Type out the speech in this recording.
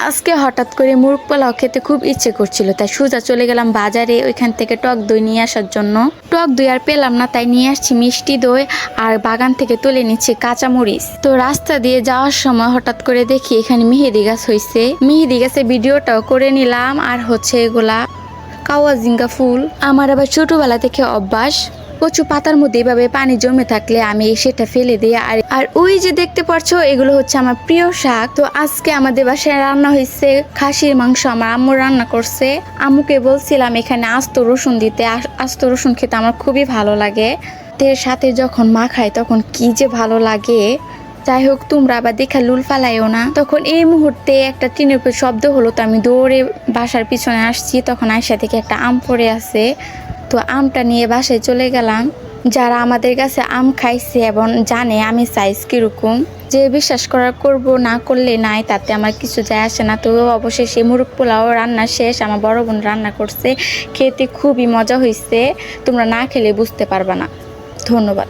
আজকে হঠাৎ করে মুরগ পোলাও খেতে খুব ইচ্ছে করছিল, তাই সোজা চলে গেলাম বাজারে ওইখান থেকে টক দই নিয়ে আসার জন্য। টক দই আর পেলাম না, তাই নিয়ে আসছি মিষ্টি দই আর বাগান থেকে তুলে নিচ্ছি কাঁচামরিচ। তো রাস্তা দিয়ে যাওয়ার সময় হঠাৎ করে দেখি এখানে মেহেদি গাছ হয়েছে, মেহেদি গাছের ভিডিওটাও করে নিলাম। আর হচ্ছে এগুলা কাওয়া জিঙ্গা ফুল। আমার আবার ছোটবেলা থেকে অভ্যাস, কচু পাতার মধ্যে এভাবে পানি জমে থাকলে আমি সেটা ফেলে দিই। আর ওই যে দেখতে পাচ্ছ এগুলো হচ্ছে আমার প্রিয় শাক। তো আজকে আমাদের বাসায় রান্না হয়েছে খাসির মাংস, আমার আম্মু রান্না করছে। আম্মুকে বলছিলাম এখানে আস্ত রসুন দিতে, আস্ত রসুন খেতে আমার খুবই ভালো লাগে। এর সাথে যখন মাখাই তখন কি যে ভালো লাগে। যাই হোক, তোমরা আবার দেখা লুল ফালাইও না। তখন এই মুহূর্তে একটা টিনের উপর শব্দ হলো, তো আমি দৌড়ে বাসার পিছনে আসছি। তখন আয়সা থেকে একটা আম পড়ে আছে, তো আমটা নিয়ে বাসায় চলে গেলাম। যারা আমাদের কাছে আম খাইছে এবং জানে আমি সাইজ কিরকম, যে বিশ্বাস করব না করলে নাই, তাতে আমার কিছু যায় আসে না। তো অবশেষে মুরগ পোলাও রান্না শেষ, আমার বড় বোন রান্না করছে, খেতে খুবই মজা হয়েছে। তোমরা না খেলে বুঝতে পারবা না। ধন্যবাদ।